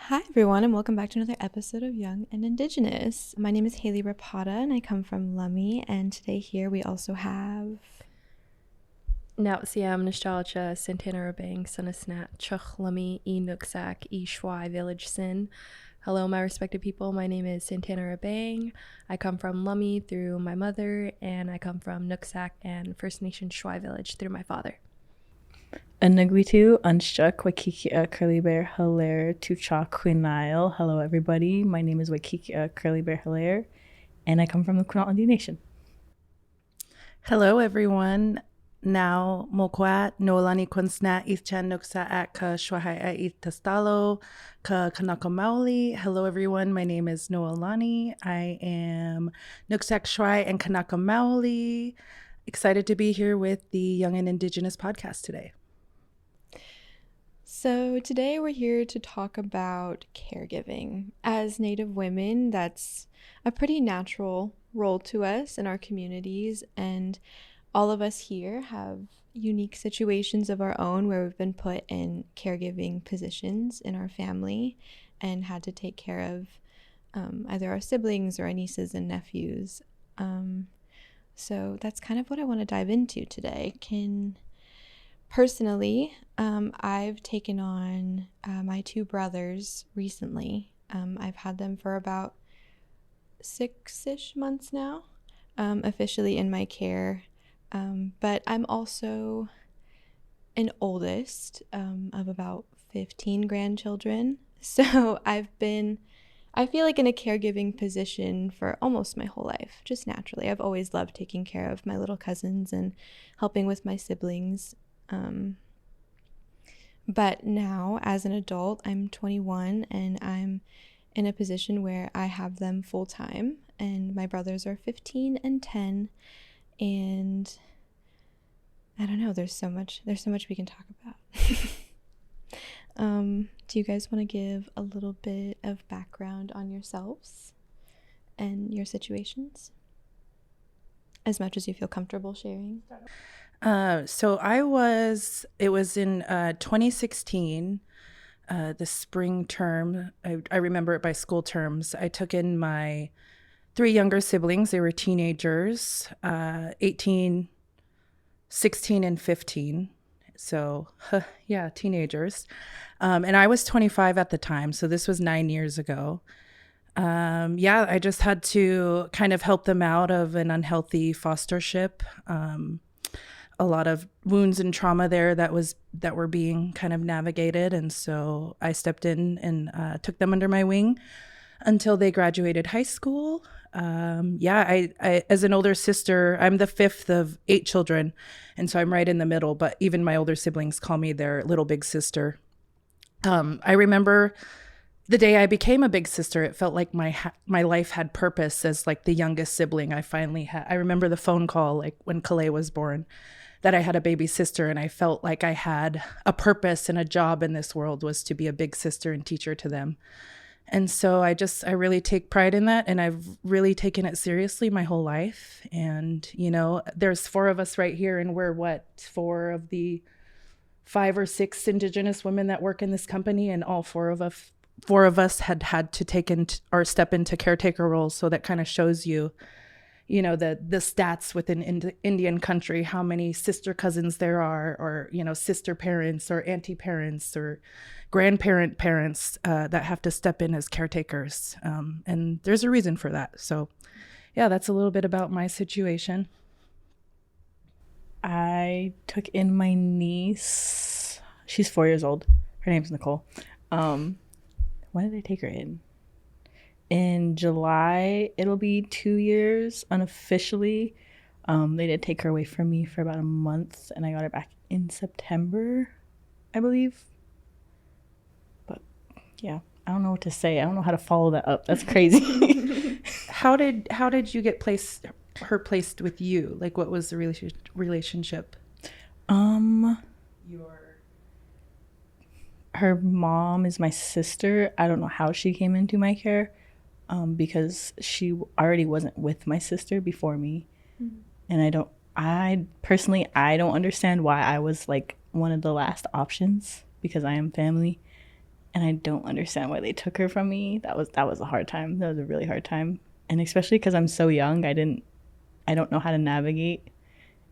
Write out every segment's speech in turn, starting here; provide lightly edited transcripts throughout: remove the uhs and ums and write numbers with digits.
Hi, everyone, and welcome back to another episode of Young and Indigenous. My name is Haley Rapata, and I come from Lummi, and today here we also have... Nautsiam Nostalgia, Santana Rabang, Sunasnat, Chuch Lummi, E Nooksack, E Shwai Village Sin. Hello, my respected people. My name is Santana Rabang. I come from Lummi through my mother, and I come from Nooksack and First Nation Shwai Village through my father. Anugwitu, Unstruck, Wakikia, Curly Bear, Hilaire, Tucha, Quinile. Hello, everybody. My name is Wakikia, Curly Bear, Hilaire, and I come from the Quinault Indian Nation. Hello, everyone. Now, Mokwat, Noelani Kunsnat, Ithchan Nuksa at Ka Shwahai Ith Tastalo, Ka Kanaka Maoli. Hello, everyone. My name is Noelani. I am Nuksak Shwai and Kanaka Maoli. Excited to be here with the Young and Indigenous podcast today. So today we're here to talk about caregiving. As Native women, that's a pretty natural role to us in our communities, and all of us here have unique situations of our own where we've been put in caregiving positions in our family and had to take care of either our siblings or our nieces and nephews. So that's kind of what I want to dive into today. Personally, I've taken on my two brothers recently. I've had them for about 6-ish months now, officially in my care. But I'm also an oldest of about 15 grandchildren. So I feel like in a caregiving position for almost my whole life, just naturally. I've always loved taking care of my little cousins and helping with my siblings. But now, as an adult, I'm 21 and I'm in a position where I have them full time, and my brothers are 15 and 10, and I don't know, there's so much we can talk about. Do you guys want to give a little bit of background on yourselves and your situations? As much as you feel comfortable sharing. So it was in 2016, the spring term. I remember it by school terms. I took in my 3 younger siblings. They were teenagers, 18, 16, and 15. So, yeah, teenagers. And I was 25 at the time. So this was 9 years ago. I just had to kind of help them out of an unhealthy fostership. A lot of wounds and trauma there that were being kind of navigated. And so I stepped in and took them under my wing until they graduated high school. I as an older sister, I'm the 5th of 8 children. And so I'm right in the middle, but even my older siblings call me their little big sister. I remember the day I became a big sister, it felt like my life had purpose as like the youngest sibling. I remember the phone call, like when Calais was born, that I had a baby sister, and I felt like I had a purpose and a job in this world was to be a big sister and teacher to them. And so I really take pride in that, and I've really taken it seriously my whole life. And, there's 4 of us right here, and we're 4 of the 5 or 6 Indigenous women that work in this company, and all 4 of us had to take or step into caretaker roles. So that kind of shows you, the stats within Indian country, how many sister cousins there are, or, sister parents or auntie parents or grandparent parents that have to step in as caretakers. And there's a reason for that. So yeah, that's a little bit about my situation. I took in my niece. She's 4 years old. Her name's Nicole. When did I take her in? In July, it'll be 2 years unofficially. They did take her away from me for about a month, and I got her back in September, I believe. But yeah, I don't know what to say. I don't know how to follow that up. That's crazy. How did you get placed with you? Like, what was the relationship? Her mom is my sister. I don't know how she came into my care. Because she already wasn't with my sister before me. Mm-hmm. And I personally don't understand why I was like one of the last options, because I am family. and I don't understand why they took her from me. That was a hard time. That was a really hard time. And especially because I'm so young, I don't know how to navigate,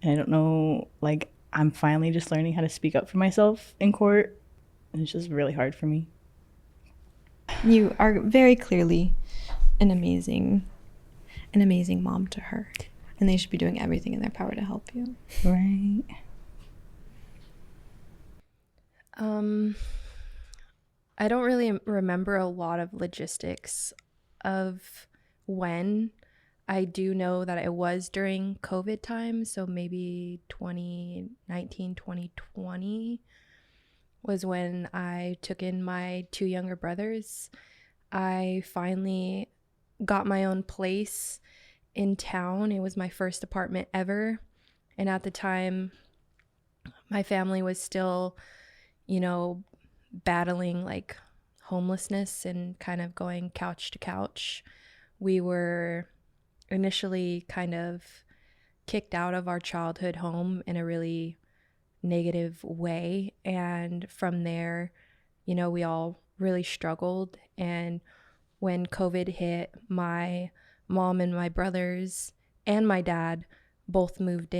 and I don't know, like, I'm finally just learning how to speak up for myself in court, and it's just really hard for me. You are very clearly an amazing mom to her, and they should be doing everything in their power to help you. Right. I don't really remember a lot of logistics of when. I do know that it was during COVID time, so maybe 2019, 2020 was when I took in my two younger brothers. I finally got my own place in town. It was my first apartment ever. And at the time, my family was still, battling like homelessness and kind of going couch to couch. We were initially kind of kicked out of our childhood home in a really negative way. And from there, we all really struggled. And when COVID hit, my mom and my brothers and my dad all moved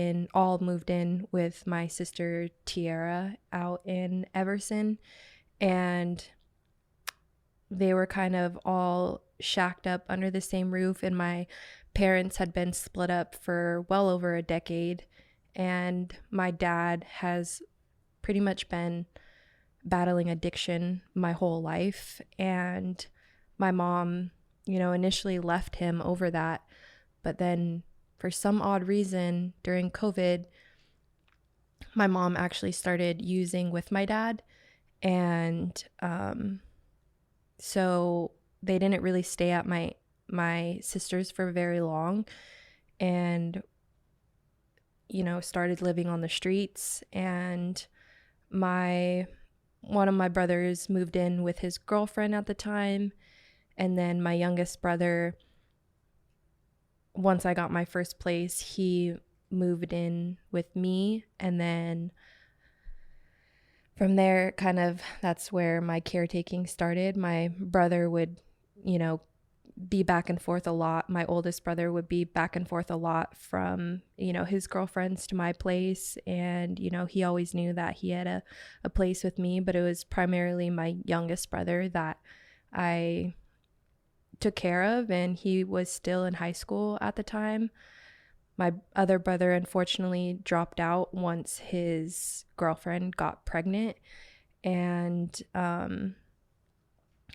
in with my sister Tiara out in Everson. And they were kind of all shacked up under the same roof. And my parents had been split up for well over a decade. And my dad has pretty much been battling addiction my whole life. And my mom, initially left him over that. But then for some odd reason during COVID, my mom actually started using with my dad. And so they didn't really stay at my sister's for very long, and started living on the streets. And one of my brothers moved in with his girlfriend at the time, and then my youngest brother, once I got my first place, he moved in with me. And then from there, kind of, that's where my caretaking started. My brother would, be back and forth a lot. My oldest brother would be back and forth a lot from, his girlfriends to my place. And, he always knew that he had a place with me, but it was primarily my youngest brother that I took care of. And he was still in high school at the time. My other brother unfortunately dropped out once his girlfriend got pregnant. And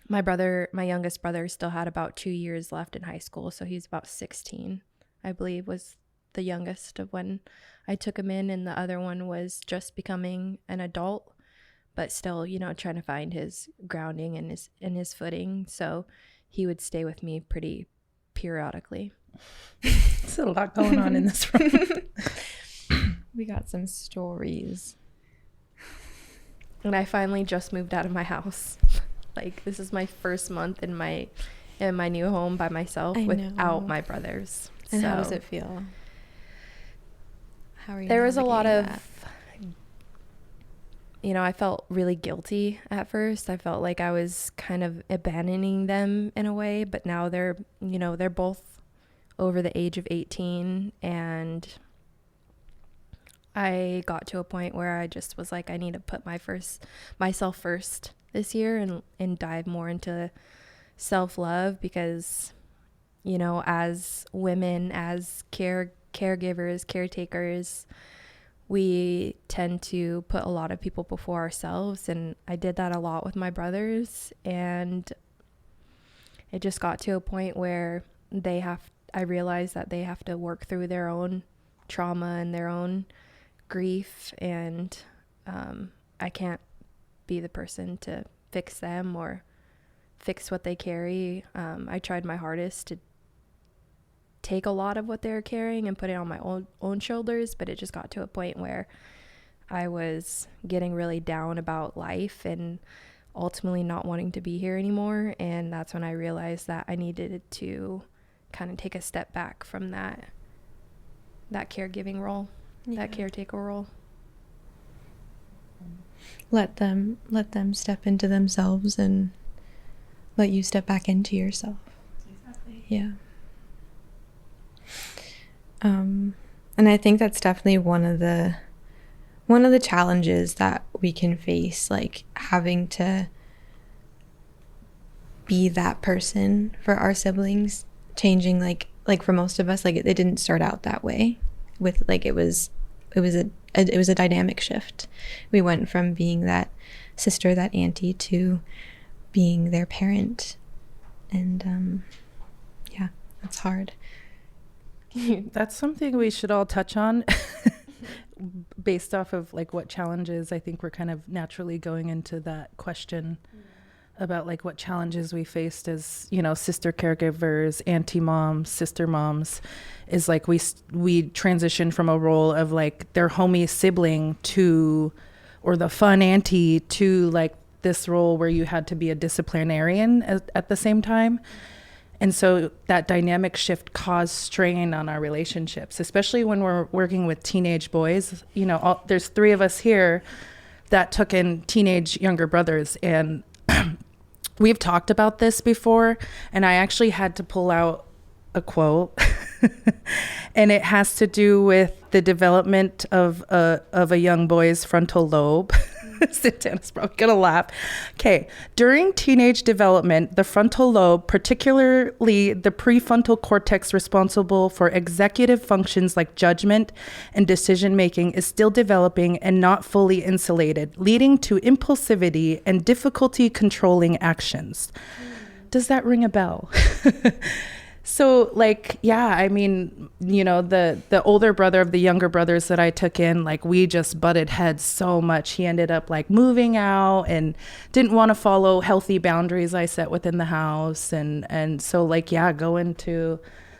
my youngest brother still had about 2 years left in high school. So he's about 16, I believe, was the youngest of when I took him in. And the other one was just becoming an adult, but still, trying to find his grounding and his footing. So he would stay with me pretty periodically. There's a lot going on in this room. We got some stories. And I finally just moved out of my house. Like, this is my first month in my new home by myself without my brothers. And how does it feel? How are you? There was a lot of that? I felt really guilty at first. I felt like I was kind of abandoning them in a way, but now they're both over the age of 18, and I got to a point where I just was like, I need to put myself first this year and dive more into self-love, because as women, as caregivers, caretakers, we tend to put a lot of people before ourselves. And I did that a lot with my brothers, and it just got to a point where I realized that they have to work through their own trauma and their own grief, and I can't be the person to fix them or fix what they carry. I tried my hardest to take a lot of what they're carrying and put it on my own shoulders, but it just got to a point where I was getting really down about life and ultimately not wanting to be here anymore. And that's when I realized that I needed to kind of take a step back from that caregiving role, that caretaker role. let them step into themselves and let you step back into yourself. Exactly. Yeah. And I think that's definitely one of the challenges that we can face, like having to be that person for our siblings, changing like for most of us, like it didn't start out that way. With like it was a dynamic shift. We went from being that sister, that auntie, to being their parent, and yeah, that's hard. That's something we should all touch on based off of like what challenges. I think we're kind of naturally going into that question about like what challenges we faced as, you know, sister caregivers, auntie moms, sister moms, is like we transitioned from a role of like their homie sibling to, or the fun auntie, to like this role where you had to be a disciplinarian at the same time. And so that dynamic shift caused strain on our relationships, especially when we're working with teenage boys. You know, there's 3 of us here that took in teenage younger brothers, and we've talked about this before, and I actually had to pull out a quote, and it has to do with the development of a young boy's frontal lobe. Santana's probably gonna laugh. Okay, during teenage development, the frontal lobe, particularly the prefrontal cortex responsible for executive functions like judgment and decision making, is still developing and not fully insulated, leading to impulsivity and difficulty controlling actions. Does that ring a bell? So like, yeah, I mean, you know, the older brother of the younger brothers that I took in, like we just butted heads so much. He ended up like moving out and didn't want to follow healthy boundaries I set within the house. And so like, yeah,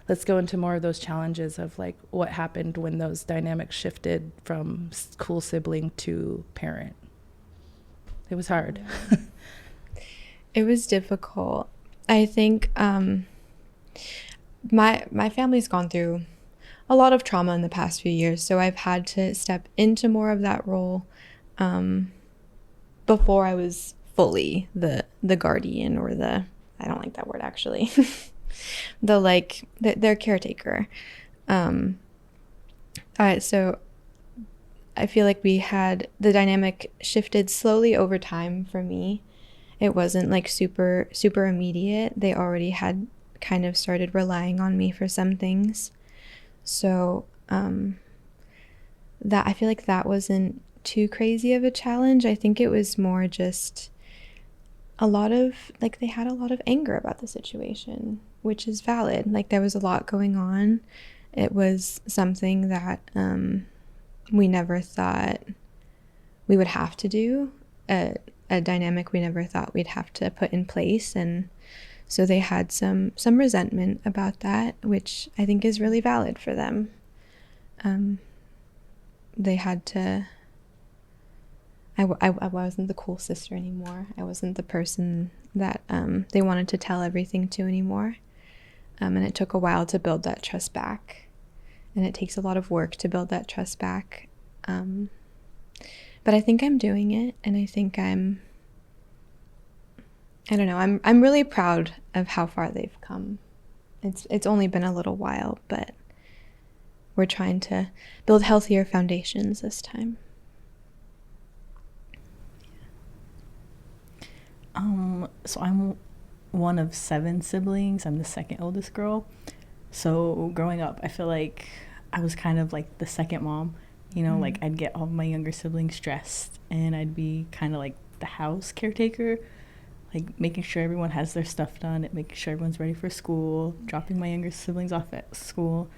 let's go into more of those challenges of like what happened when those dynamics shifted from cool sibling to parent. It was hard. It was difficult. I think, my family's gone through a lot of trauma in the past few years, so I've had to step into more of that role before I was fully the guardian, or I don't like that word actually, their caretaker. So I feel like we had the dynamic shifted slowly over time for me. It wasn't like super immediate. They already had kind of started relying on me for some things. So that I feel like that wasn't too crazy of a challenge. I think it was more just a lot of like they had a lot of anger about the situation, which is valid. Like there was a lot going on. It was something that we never thought we would have to do, a dynamic we never thought we'd have to put in place, and so they had some resentment about that, which I think is really valid for them. They had to. I wasn't the cool sister anymore. I wasn't the person that they wanted to tell everything to anymore. And it took a while to build that trust back. And it takes a lot of work to build that trust back. But I think I'm doing it, and I think I don't know, I'm really proud of how far they've come. It's only been a little while, but we're trying to build healthier foundations this time. So I'm one of 7 siblings. I'm the second oldest girl. So growing up, I feel like I was kind of like the second mom. You know, like I'd get all of my younger siblings stressed, and I'd be kind of like the house caretaker, like making sure everyone has their stuff done, making sure everyone's ready for school, dropping my younger siblings off at school.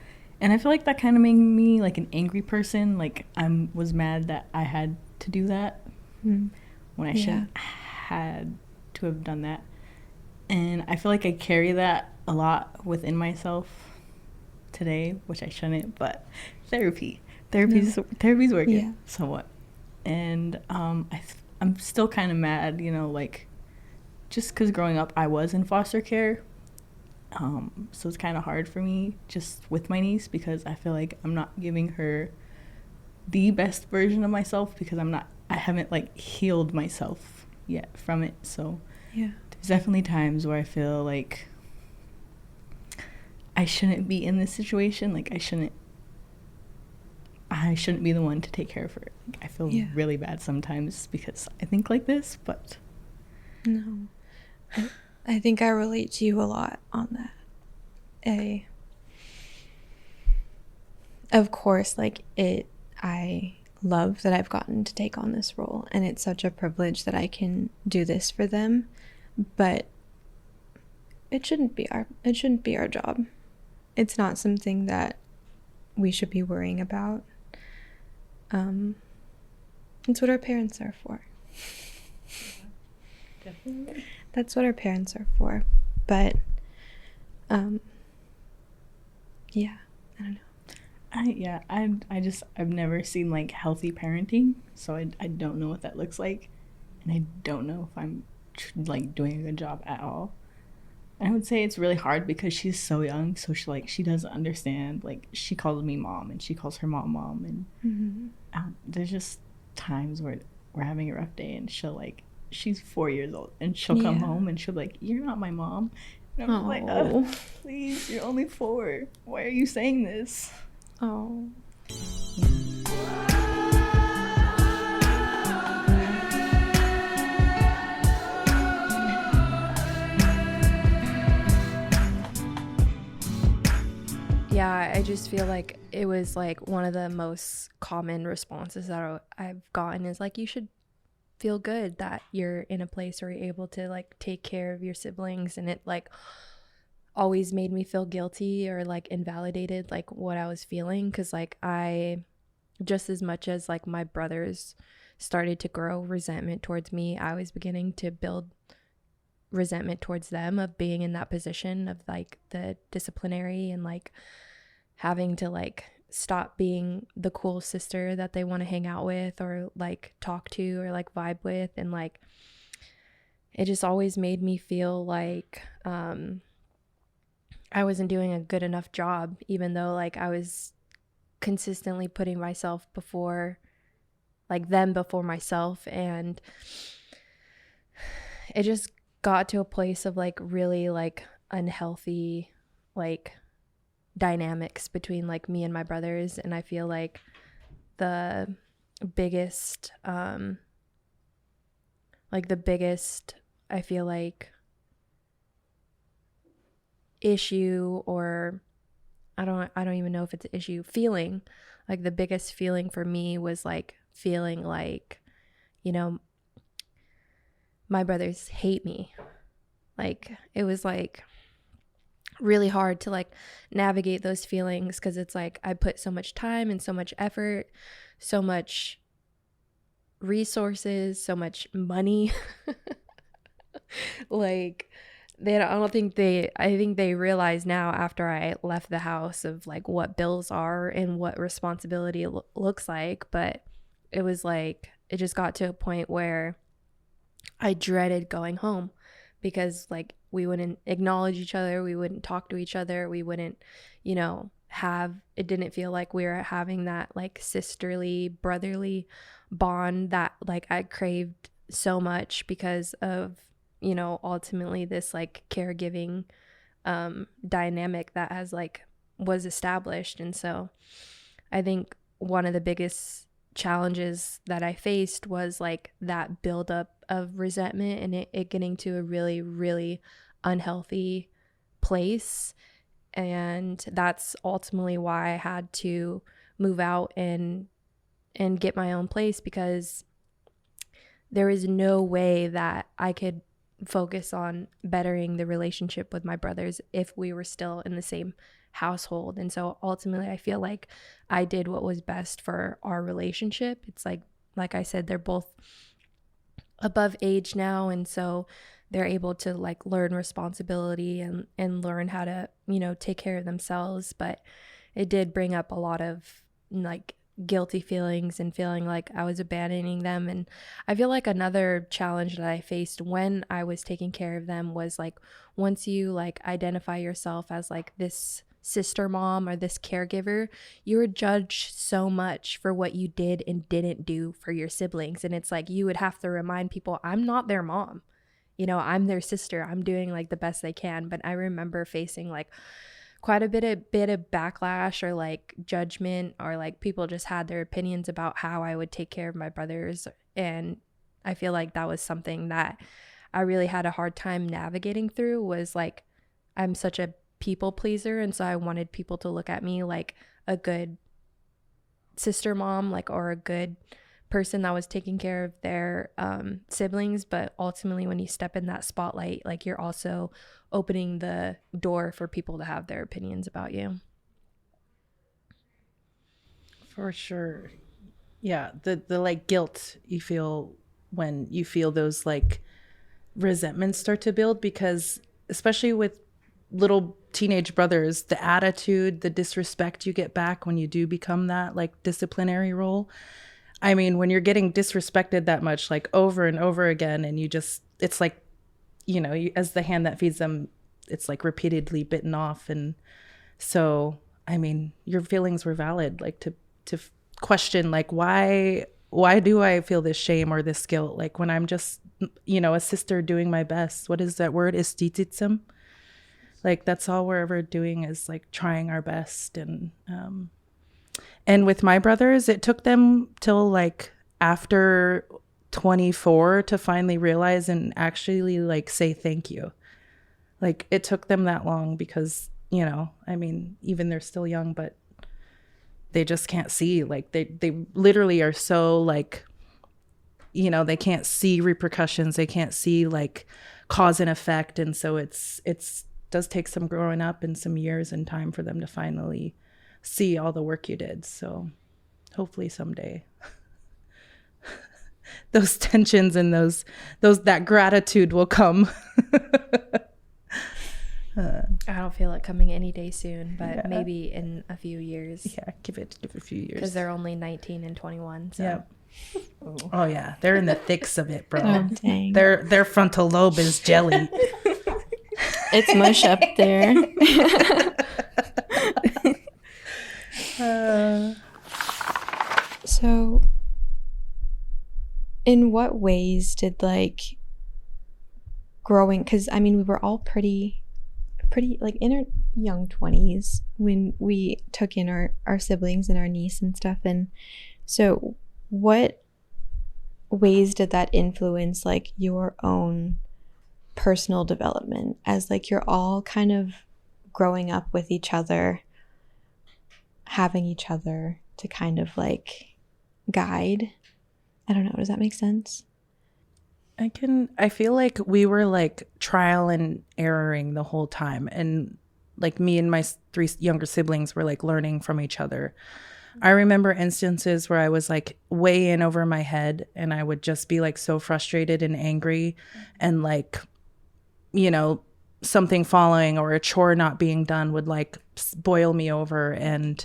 And I feel like that kind of made me like an angry person. Like I was mad that I had to do that when I shouldn't had to have done that. And I feel like I carry that a lot within myself today, which I shouldn't, but therapy's working somewhat. And I'm still kind of mad, you know, like just because growing up I was in foster care, so it's kind of hard for me just with my niece, because I feel like I'm not giving her the best version of myself, because I'm not I haven't like healed myself yet from it. So Yeah. there's definitely times where I feel like I shouldn't be in this situation. Like I shouldn't be the one to take care of her. Like, I feel really bad sometimes because I think like this, but No. I think I relate to you a lot on that. Of course, like I love that I've gotten to take on this role, and it's such a privilege that I can do this for them, but it shouldn't be our job. It's not something that we should be worrying about. It's what our parents are for. definitely. That's what our parents are for. But yeah, I don't know. I've never seen like healthy parenting, so I don't know what that looks like, and I don't know if I'm like doing a good job at all. I would say it's really hard because she's so young, so she doesn't understand. Like she calls me mom, and she calls her mom, and there's just times where we're having a rough day, and she's 4 years old, and she'll come home and she'll be like, "You're not my mom," and I'm like, "Please, you're only 4. Why are you saying this?" Oh. Yeah, I just feel like it was like one of the most common responses that I've gotten is like, you should feel good that you're in a place where you're able to like take care of your siblings. And it like always made me feel guilty or like invalidated like what I was feeling, because like I, just as much as like my brothers started to grow resentment towards me, I was beginning to build resentment towards them of being in that position of like the disciplinary and like having to like stop being the cool sister that they want to hang out with or like talk to or like vibe with. And like it just always made me feel like I wasn't doing a good enough job, even though like I was consistently putting myself before like them before myself. And it just got to a place of like really like unhealthy like dynamics between like me and my brothers. And I feel like the biggest I feel like issue, or I don't even know if it's an issue, feeling like the biggest feeling for me was like feeling like, you know, my brothers hate me. Like it was like really hard to like navigate those feelings, because it's like I put so much time and so much effort, so much resources, so much money. Like I think they realize now after I left the house of like what bills are and what responsibility looks like. But it was like it just got to a point where I dreaded going home, because like we wouldn't acknowledge each other, we wouldn't talk to each other, we wouldn't, you know, it didn't feel like we were having that like sisterly, brotherly bond that like I craved so much because of, you know, ultimately this like caregiving dynamic that has like was established. And so I think one of the biggest challenges that I faced was like that buildup of resentment and it getting to a really, really unhealthy place. And that's ultimately why I had to move out and get my own place, because there is no way that I could focus on bettering the relationship with my brothers if we were still in the same household. And so ultimately I feel like I did what was best for our relationship. It's like I said, they're both above age now, and so they're able to like learn responsibility and learn how to, you know, take care of themselves. But it did bring up a lot of like guilty feelings and feeling like I was abandoning them. And I feel like another challenge that I faced when I was taking care of them was like, once you like identify yourself as like this sister mom or this caregiver, you were judged so much for what you did and didn't do for your siblings. And it's like you would have to remind people, I'm not their mom. You know, I'm their sister. I'm doing like the best I can. But I remember facing like quite a bit of backlash or like judgment, or like people just had their opinions about how I would take care of my brothers. And I feel like that was something that I really had a hard time navigating through, was like, I'm such a people pleaser. And so I wanted people to look at me like a good sister mom, like, or a good person that was taking care of their siblings. But ultimately, when you step in that spotlight, like, you're also opening the door for people to have their opinions about you. For sure. Yeah, the like guilt you feel when you feel those like resentments start to build, because especially with little teenage brothers, the attitude, the disrespect you get back when you do become that like disciplinary role. I mean, when you're getting disrespected that much, like over and over again, and you just, it's like, you know, you, as the hand that feeds them, it's like repeatedly bitten off. And so, I mean, your feelings were valid, like to question, like, why do I feel this shame or this guilt? Like, when I'm just, you know, a sister doing my best. What is that word? Estititsum? Like, that's all we're ever doing is like trying our best. And with my brothers, it took them till like after 24 to finally realize and actually like say thank you. Like, it took them that long because, you know, I mean, even they're still young, but they just can't see, like they literally are so like, you know, they can't see repercussions. They can't see like cause and effect. And so it's does take some growing up and some years and time for them to finally see all the work you did. So hopefully someday those tensions and those that gratitude will come. I don't feel it coming any day soon, but Yeah. maybe in a few years. Yeah, give it a few years. Because they're only 19 and 21. So. Yep. Oh yeah, they're in the thicks of it, bro. Oh, dang. Their frontal lobe is jelly. It's mush up there. So, in what ways did like growing, because I mean, we were all pretty like in our young 20s when we took in our siblings and our niece and stuff. And so what ways did that influence like your own personal development as like you're all kind of growing up with each other, having each other to kind of like guide? I don't know, does that make sense? I feel like we were like trial and erroring the whole time, and like me and my 3 younger siblings were like learning from each other. I remember instances where I was like way in over my head, and I would just be like so frustrated and angry, and like, you know, something following or a chore not being done would like boil me over. And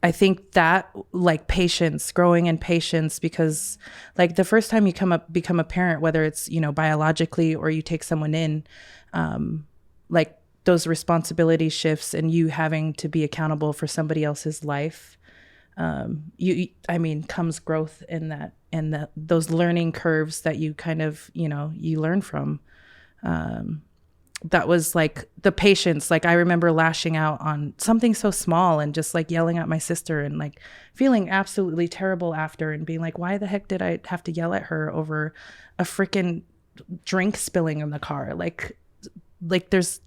I think that like patience, growing in patience, because like the first time you become a parent, whether it's, you know, biologically or you take someone in, like those responsibility shifts and you having to be accountable for somebody else's life, I mean, comes growth in that, and those learning curves that you kind of, you know, you learn from. That was like the patience. Like, I remember lashing out on something so small and just like yelling at my sister and like feeling absolutely terrible after, and being like, why the heck did I have to yell at her over a freaking drink spilling in the car? Like there's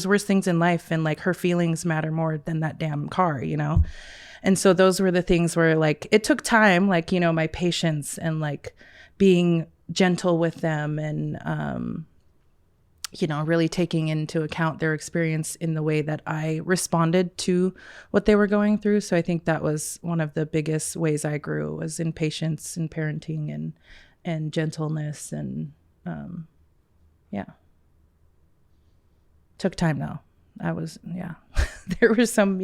worse things in life, and like her feelings matter more than that damn car, you know? And so those were the things where like it took time, like, you know, my patience and like being gentle with them, and you know, really taking into account their experience in the way that I responded to what they were going through. So I think that was one of the biggest ways I grew, was in patience and parenting and gentleness. And yeah, took time though. There were some,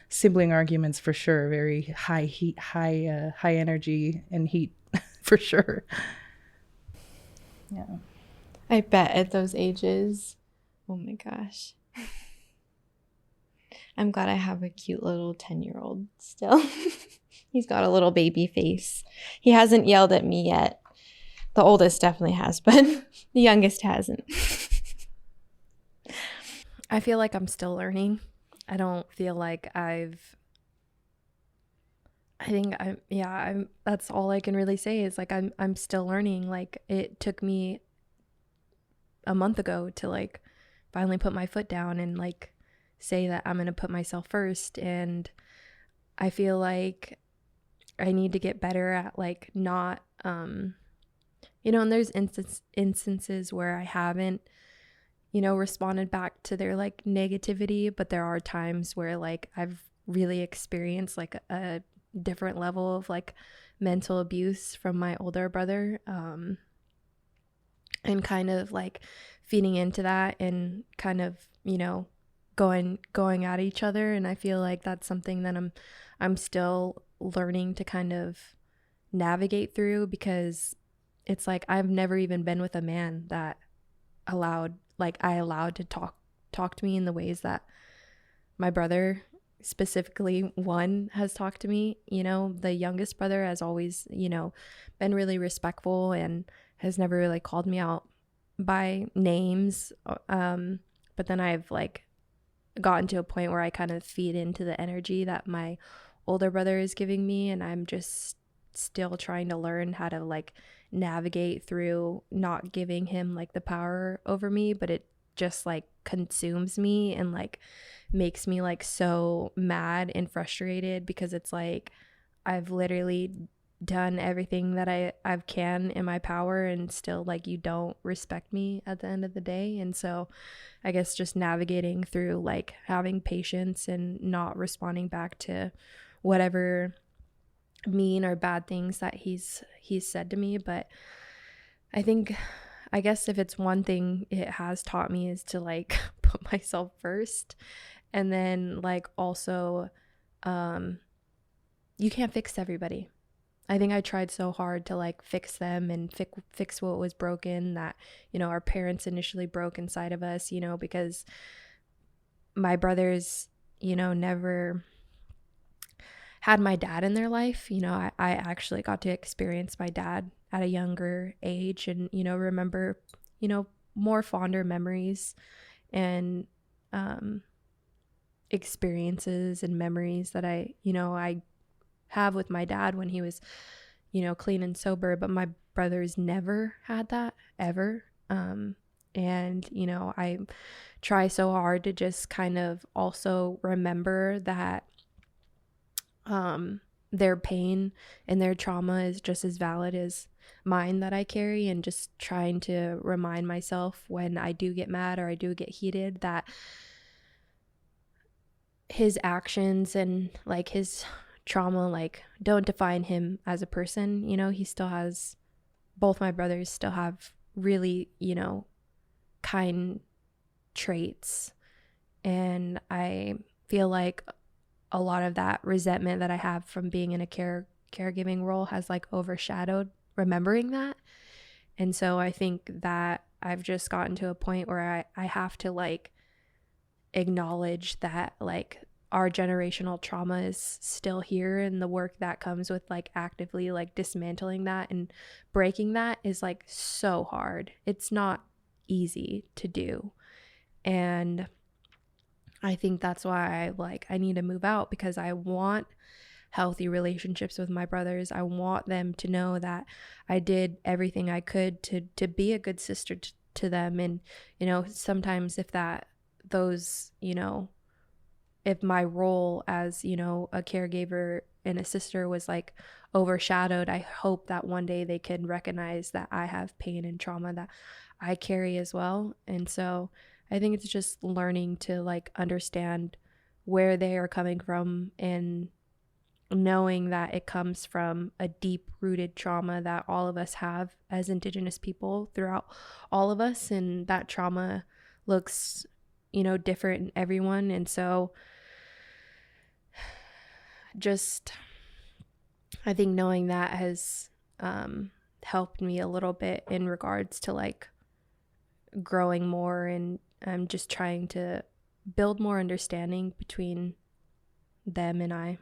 sibling arguments for sure. Very high heat, high energy and heat for sure. Yeah. I bet at those ages, oh my gosh. I'm glad I have a cute little 10-year-old still. He's got a little baby face. He hasn't yelled at me yet. The oldest definitely has, but the youngest hasn't. I feel like I'm still learning. I don't feel like I'm that's all I can really say is like I'm still learning. Like it took me a month ago to like finally put my foot down and like say that I'm going to put myself first, and I feel like I need to get better at like not and there's instances where I haven't responded back to their like negativity, but there are times where like I've really experienced like a different level of like mental abuse from my older brother, and kind of like feeding into that and kind of going at each other. And I feel like that's something that I'm still learning to kind of navigate through, because it's like I've never even been with a man that I allowed to talk to me in the ways that my brother, specifically one, has talked to me. The youngest brother has always been really respectful and has never really called me out by names, but then I've like gotten to a point where I kind of feed into the energy that my older brother is giving me, and I'm just still trying to learn how to like navigate through not giving him like the power over me, but it just like consumes me and like makes me like so mad and frustrated, because it's like I've literally done everything that I can in my power, and still like you don't respect me at the end of the day. And so I guess just navigating through like having patience and not responding back to whatever mean or bad things that he's said to me. But I guess if it's one thing it has taught me is to like put myself first, and then like also you can't fix everybody. I think I tried so hard to like fix them and fix what was broken, that our parents initially broke inside of us, because my brothers never had my dad in their life. I actually got to experience my dad at a younger age, and remember more fonder memories and experiences and memories that I have with my dad when he was clean and sober. But my brothers never had that, ever. And I try so hard to just kind of also remember that their pain and their trauma is just as valid as mine that I carry, and just trying to remind myself when I do get mad or I do get heated that his actions and like his trauma like don't define him as a person. He still has, both my brothers still have really kind traits, and I feel like a lot of that resentment that I have from being in a caregiving role has like overshadowed remembering that. And so I think that I've just gotten to a point where I have to like acknowledge that like our generational trauma is still here, and the work that comes with like actively like dismantling that and breaking that is like so hard. It's not easy to do. And I think that's why I need to move out, because I want healthy relationships with my brothers. I want them to know that I did everything I could to be a good sister to them. And sometimes if if my role as a caregiver and a sister was like overshadowed, I hope that one day they can recognize that I have pain and trauma that I carry as well. And so I think it's just learning to like understand where they are coming from, and knowing that it comes from a deep rooted trauma that all of us have as Indigenous people throughout all of us, and that trauma looks different in everyone. And so just I think knowing that has helped me a little bit in regards to like growing more, and I'm just trying to build more understanding between them and I.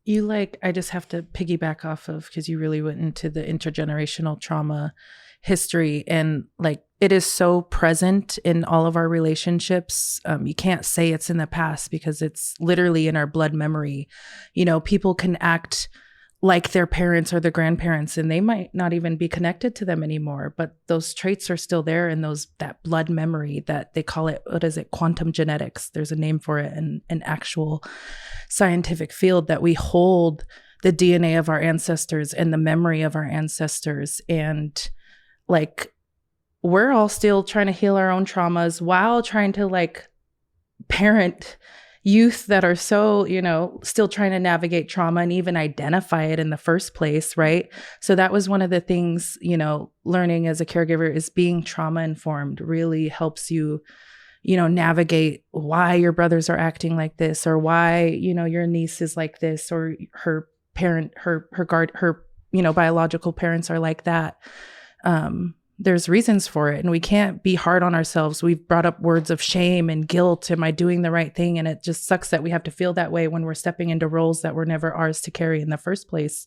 I just have to piggyback off of, because you really went into the intergenerational trauma history, and like it is so present in all of our relationships. You can't say it's in the past because it's literally in our blood memory. You know, people can act like their parents or their grandparents, and they might not even be connected to them anymore, but those traits are still there, and that blood memory, that they call it, what is it, quantum genetics, there's a name for it in an actual scientific field, that we hold the DNA of our ancestors and the memory of our ancestors. And like, we're all still trying to heal our own traumas while trying to like parent youth that are so, still trying to navigate trauma and even identify it in the first place, right? So that was one of the things, learning as a caregiver, is being trauma informed really helps you, navigate why your brothers are acting like this, or why, your niece is like this, or her parent, her biological parents are like that. There's reasons for it, and we can't be hard on ourselves. We've brought up words of shame and guilt. Am I doing the right thing? And it just sucks that we have to feel that way when we're stepping into roles that were never ours to carry in the first place.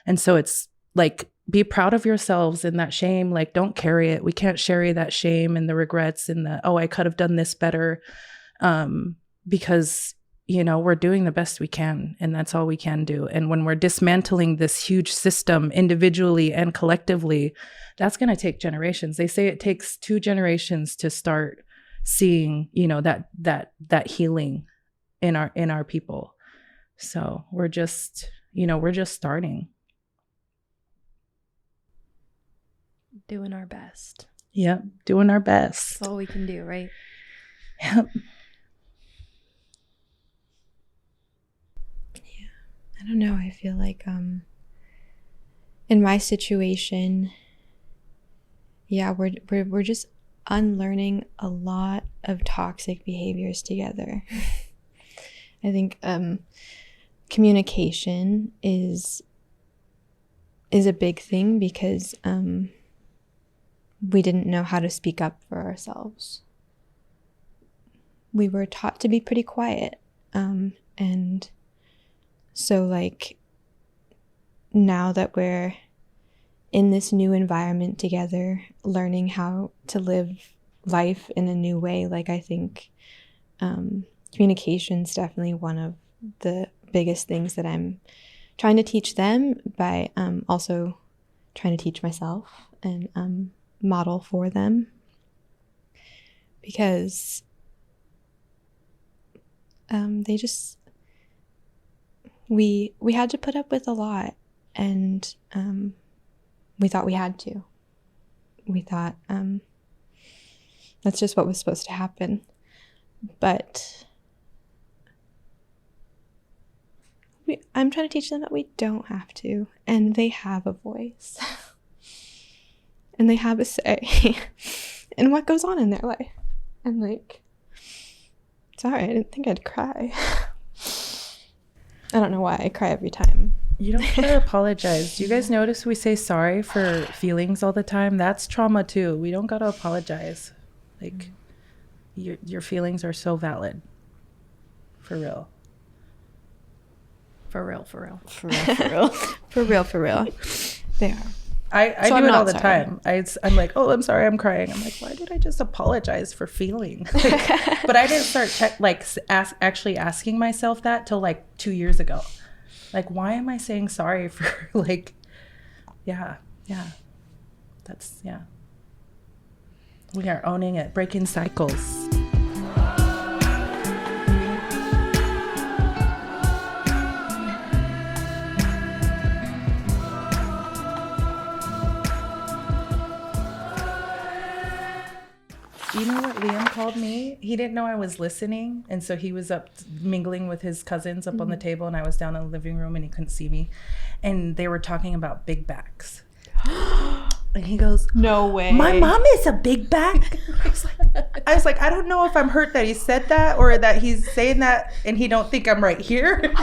And so it's like, be proud of yourselves in that shame. Like, don't carry it. We can't share that shame and the regrets and I could have done this better. Because we're doing the best we can, and that's all we can do. And when we're dismantling this huge system individually and collectively, that's going to take generations. They say it takes 2 generations to start seeing, that healing in our people. So we're just starting. Doing our best. Yep, doing our best. That's all we can do, right? Yep. I don't know. I feel like in my situation, we're just unlearning a lot of toxic behaviors together. I think communication is a big thing, because we didn't know how to speak up for ourselves. We were taught to be pretty quiet, and so like, now that we're in this new environment together, learning how to live life in a new way, like, I think communication is definitely one of the biggest things that I'm trying to teach them, by also trying to teach myself and model for them, because they just, we had to put up with a lot, and we thought we had to. We thought that's just what was supposed to happen. But I'm trying to teach them that we don't have to, and they have a voice, and they have a say in what goes on in their life. And like, sorry, I didn't think I'd cry. I don't know why I cry every time. You don't have to apologize. Do you guys notice we say sorry for feelings all the time? That's trauma too. We don't got to apologize. Like, your feelings are so valid. For real. For real, for real. For real, for real. For real, for real. They are. I So do I'm it all not the sorry. time. I'm like, oh, I'm sorry, I'm crying. I'm like, why did I just apologize for feeling? But I didn't start actually asking myself that till like 2 years ago. Like, why am I saying sorry for like, yeah. That's, yeah. We are owning it, breaking cycles. You know what Liam called me? He didn't know I was listening. And so he was up mingling with his cousins up on the table, and I was down in the living room and he couldn't see me. And they were talking about big backs. And he goes, No way. my mom is a big back. I was like, I don't know if I'm hurt that he said that or that he's saying that and he don't think I'm right here.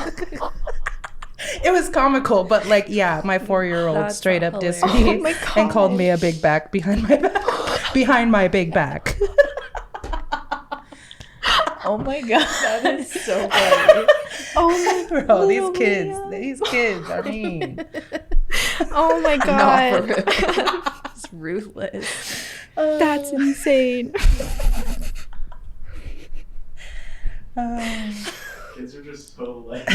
It was comical, but like, yeah, my 4-year-old That's straight up dissed hilarious. me Oh my and called gosh. me a big back behind my back. Behind my big back. Oh my god, That is so funny. Oh my Bro, little these kids, I mean, Oh my No, god. for real. It's ruthless. That's insane. Kids are just so like.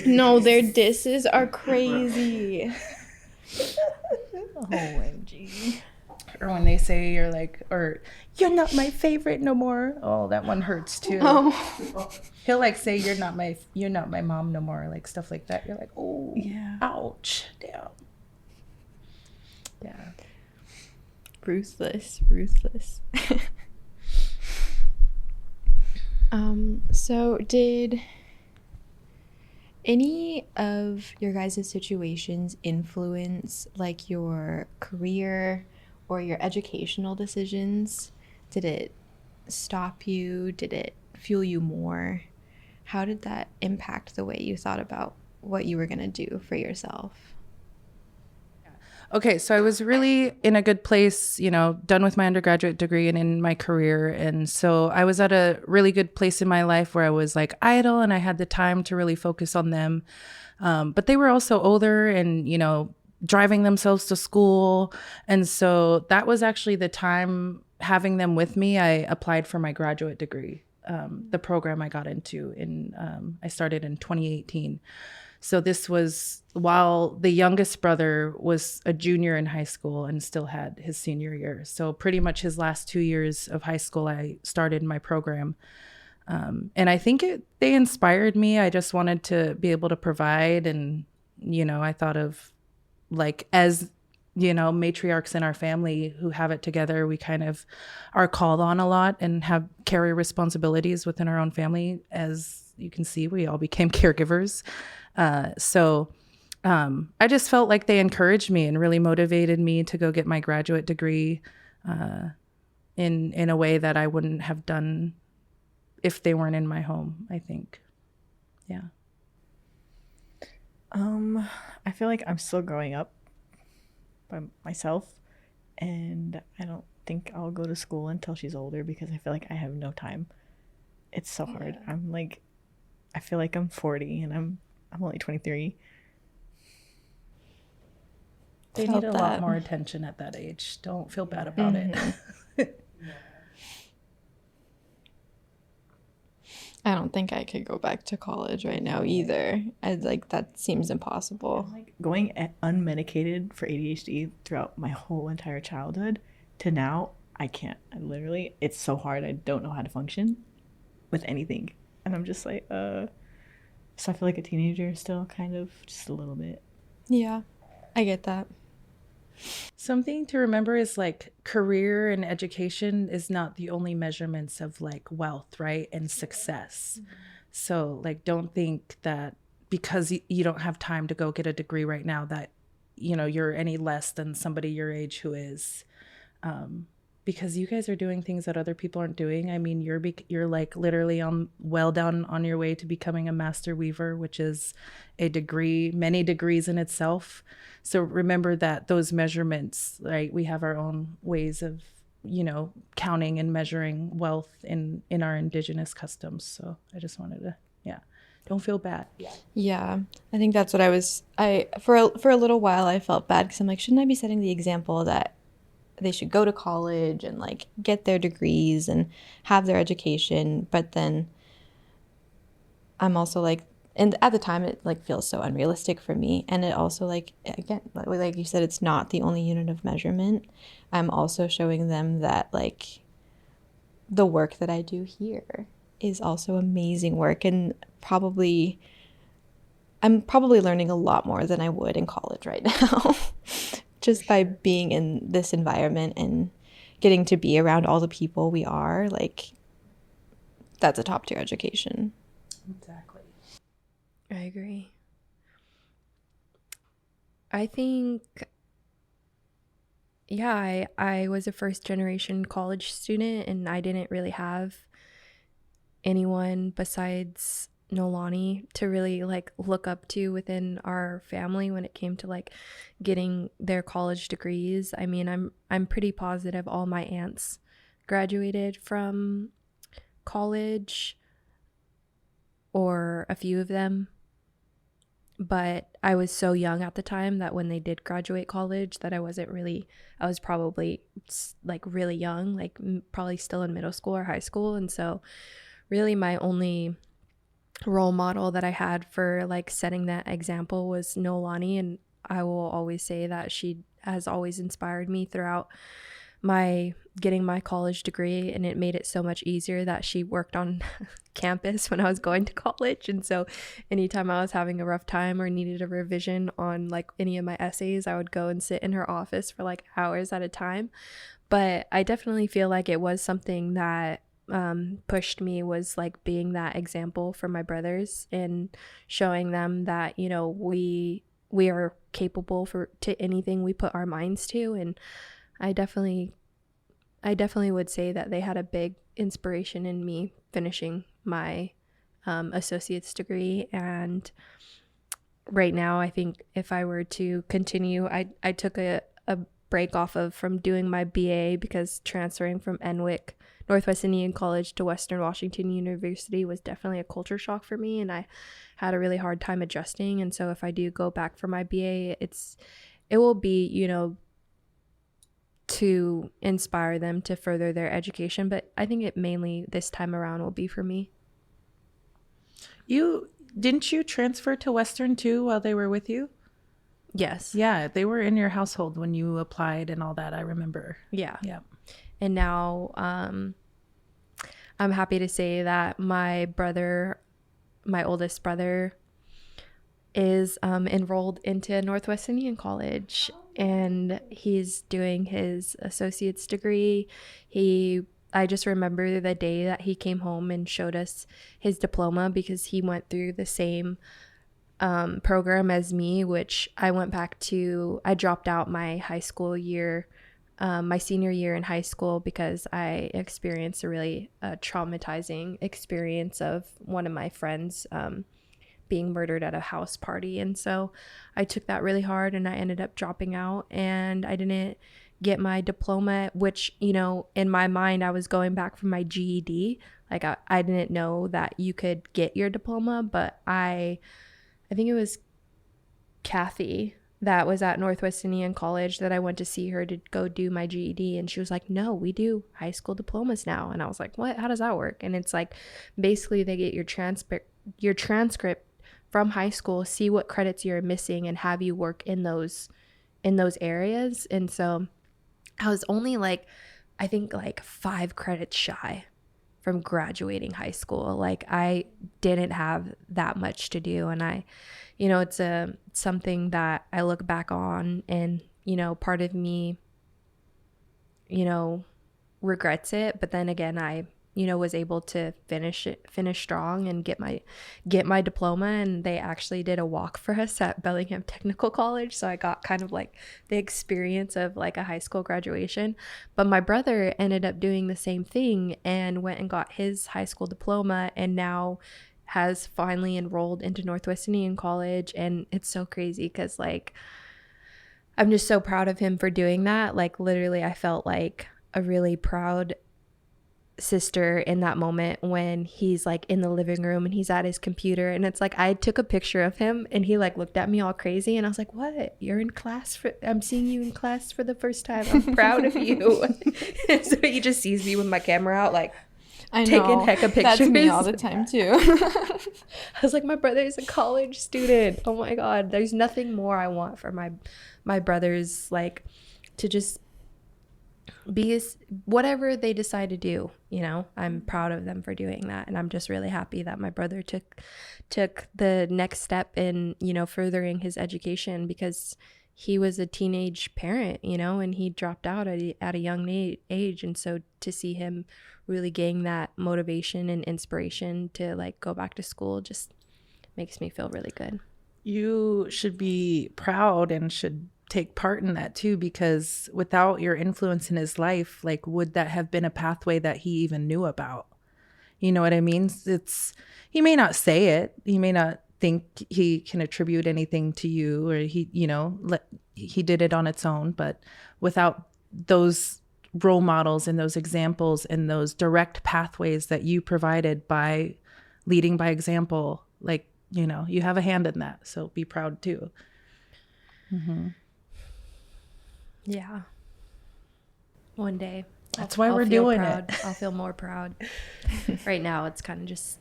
No, their disses are crazy. OMG. or when they say you're like, or you're not my favorite no more. Oh, that one hurts too. Oh. He'll like say you're not my mom no more, like stuff like that. You're like, oh, Yeah. ouch, damn. Yeah. Ruthless. So did any of your guys' situations influence like your career or your educational decisions? Did it stop you? Did it fuel you more? How did that impact the way you thought about what you were going to do for yourself? Okay, so I was really in a good place, done with my undergraduate degree and in my career. And so I was at a really good place in my life where I was like idle and I had the time to really focus on them. But they were also older and, driving themselves to school. And so that was actually the time having them with me. I applied for my graduate degree, the program I got into I started in 2018. So this was while the youngest brother was a junior in high school and still had his senior year. So pretty much his last 2 years of high school, I started my program. And I think they inspired me. I just wanted to be able to provide. And, I thought of like, as, matriarchs in our family who have it together, we kind of are called on a lot and carry responsibilities within our own family. As you can see, we all became caregivers. So I just felt like they encouraged me and really motivated me to go get my graduate degree in a way that I wouldn't have done if they weren't in my home, I think. Yeah. I feel like I'm still growing up by myself, and I don't think I'll go to school until she's older because I feel like I have no time. It's so hard. Yeah. I feel like I'm 40 and I'm only 23. They Felt need a lot that. more attention at that age. Don't feel bad about it. I don't think I could go back to college right now either. That seems impossible. Like going unmedicated for ADHD throughout my whole entire childhood to now, I can't. It's so hard. I don't know how to function with anything. And I'm just like, so I feel like a teenager still, kind of, just a little bit. Yeah, I get that. Something to remember is like career and education is not the only measurements of like wealth, right? And success. So like, don't think that because you don't have time to go get a degree right now that, you're any less than somebody your age who is. Because you guys are doing things that other people aren't doing. I mean, you're like literally down on your way to becoming a master weaver, which is a degree, many degrees in itself. So remember that those measurements, right? We have our own ways of, counting and measuring wealth in our indigenous customs. So I just wanted to, don't feel bad. Yeah, I think that's what for a little while I felt bad because I'm like, shouldn't I be setting the example that they should go to college and like get their degrees and have their education? But then I'm also like, and at the time it like feels so unrealistic for me. And it also like, again, like you said, it's not the only unit of measurement. I'm also showing them that like the work that I do here is also amazing work, and I'm probably learning a lot more than I would in college right now. Just by being in this environment and getting to be around all the people we are, like, that's a top tier education. Exactly. I agree. I think, yeah, I was a first generation college student and I didn't really have anyone besides Nolani to really like look up to within our family when it came to like getting their college degrees. I mean, I'm pretty positive all my aunts graduated from college. or a few of them. But I was so young at the time that when they did graduate college that I was probably like really young, like probably still in middle school or high school. And so really my only role model that I had for like setting that example was Nolani. And I will always say that she has always inspired me throughout my getting my college degree, and it made it so much easier that she worked on campus when I was going to college. And so anytime I was having a rough time or needed a revision on like any of my essays, I would go and sit in her office for like hours at a time. But I definitely feel like it was something that pushed me, was like being that example for my brothers and showing them that, you know, we are capable to anything we put our minds to. And I definitely would say that they had a big inspiration in me finishing my associate's degree. And right now, I think if I were to continue, I took a break from doing my BA because transferring from NWIC, Northwest Indian College, to Western Washington University was definitely a culture shock for me, and I had a really hard time adjusting. And so if I do go back for my BA, it will be, you know, to inspire them to further their education, but I think it mainly this time around will be for me. Didn't you transfer to Western too while they were with you? Yes. Yeah, they were in your household when you applied and all that, I remember. Yeah. Yeah. And now I'm happy to say that my oldest brother is enrolled into Northwest Indian College, and he's doing his associate's degree. I just remember the day that he came home and showed us his diploma, because he went through the same program as me, which I dropped out my high school year, my senior year in high school, because I experienced a really traumatizing experience of one of my friends being murdered at a house party. And so I took that really hard, and I ended up dropping out, and I didn't get my diploma, which, you know, in my mind, I was going back for my GED. Like I didn't know that you could get your diploma, but I think it was Kathy that was at Northwest Indian College that I went to see her to go do my GED, and she was like, no, we do high school diplomas now. And I was like, what? How does that work? And it's like, basically they get your transcript from high school, see what credits you're missing, and have you work in those areas. And so I was only like, I think like 5 credits shy from graduating high school. Like I didn't have that much to do. And it's something that I look back on, and, you know, part of me, you know, regrets it. But then again, I, you know, was able to finish strong and get my diploma. And they actually did a walk for us at Bellingham Technical College. So I got kind of like the experience of like a high school graduation. But my brother ended up doing the same thing and went and got his high school diploma, and now has finally enrolled into Northwest Indian College. And it's so crazy because, like, I'm just so proud of him for doing that. Like, literally, I felt like a really proud sister in that moment when he's like in the living room and he's at his computer, and it's like I took a picture of him and he like looked at me all crazy, and I was like, what, you're in class I'm seeing you in class for the first time, I'm proud of you. So he just sees me with my camera out, like, I know, taking heck of pictures. that's me all the time too. I was like, my brother's a college student, oh my god, there's nothing more I want for my brothers, like, to just be whatever they decide to do, you know. I'm proud of them for doing that, and I'm just really happy that my brother took the next step in, you know, furthering his education, because he was a teenage parent, you know, and he dropped out at a young age. And so to see him really gain that motivation and inspiration to like go back to school just makes me feel really good. You should be proud and should take part in that too, because without your influence in his life, like, would that have been a pathway that he even knew about? You know what I mean? He may not say it, he may not think he can attribute anything to you, or he, you know, he did it on its own. But without those role models and those examples and those direct pathways that you provided by leading by example. Like, you know, you have a hand in that, so be proud too. Yeah. One day. That's why we're feel doing proud. it. I'll feel more proud. Right now, it's kind of just,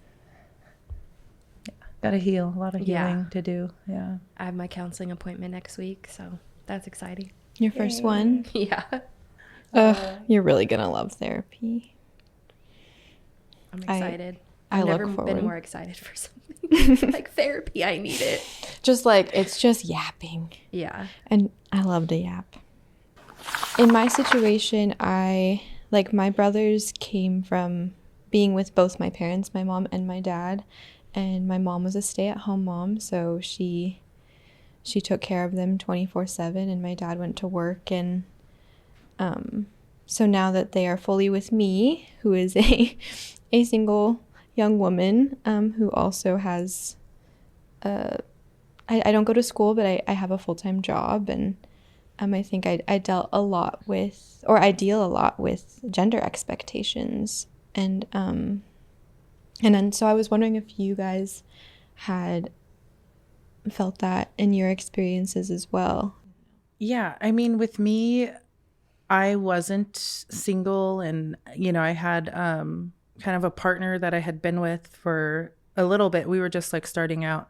Gotta heal. A lot of Yeah. healing to do. Yeah. I have my counseling appointment next week, so that's exciting. Your first one? Yeah. Ugh, you're really gonna love therapy. I'm excited. I I've look never forward. been more excited for something like therapy. I need it. Just like, it's just yapping. Yeah. And I love to yap. In my situation, my brothers came from being with both my parents, my mom and my dad. And my mom was a stay-at-home mom, so she took care of them 24/7, and my dad went to work. And so now that they are fully with me, who is a single young woman who also has I don't go to school, but I have a full-time job, and I think I deal a lot with gender expectations, and then so I was wondering if you guys had felt that in your experiences as well. Yeah. I mean, with me, I wasn't single, and, you know, I had kind of a partner that I had been with for a little bit. We were just like starting out,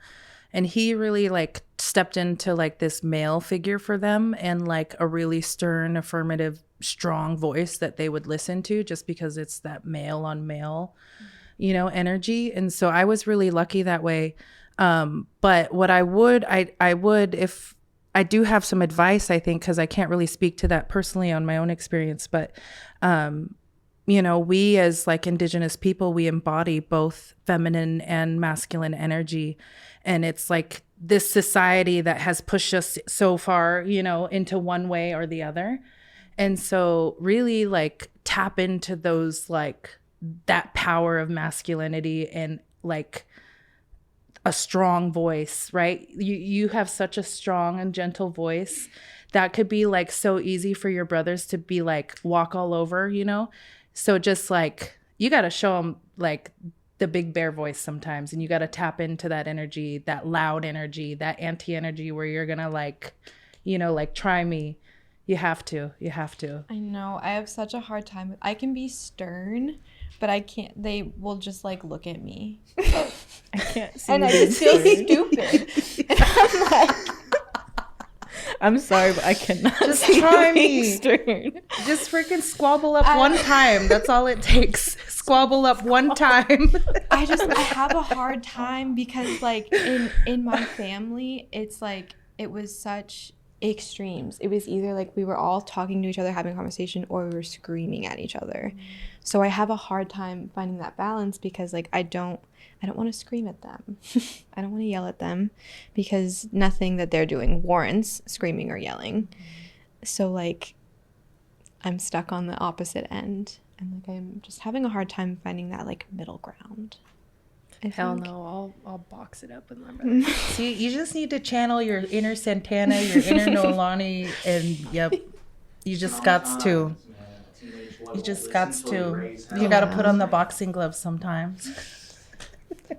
and he really like stepped into like this male figure for them, and like a really stern, affirmative, strong voice that they would listen to, just because it's that male on male, you know, energy. And so I was really lucky that way. But what I would, if I do have some advice, I think, because I can't really speak to that personally on my own experience, but, you know, we as like Indigenous people, we embody both feminine and masculine energy. And it's like this society that has pushed us so far, you know, into one way or the other. And so really like tap into those, like that power of masculinity and like a strong voice, right? You have such a strong and gentle voice that could be like so easy for your brothers to be like walk all over, you know? So just like you got to show them like the big bear voice sometimes, and you got to tap into that energy, that loud energy, that anti energy where you're going to like, you know, like try me. You have to. I know. I have such a hard time I can be stern, but I can't. They will just like look at me. I can't see And you I being just feel stern. stupid. And I'm like, I'm sorry, but I cannot Just see try you being me. stern. Just freaking squabble up one time. That's all it takes. Squabble up one time. I have a hard time because like in my family, it's like it was such extremes. It was either like we were all talking to each other, having a conversation, or we were screaming at each other. So I have a hard time finding that balance because like I don't want to scream at them. I don't want to yell at them because nothing that they're doing warrants screaming or yelling. So like I'm stuck on the opposite end, and like I'm just having a hard time finding that like middle ground. I Hell think. no, I'll box it up with my brother. See, you just need to channel your inner Santana, your inner Noelani, and yep, you just gots to. You just gots to. You got to put on the boxing gloves sometimes.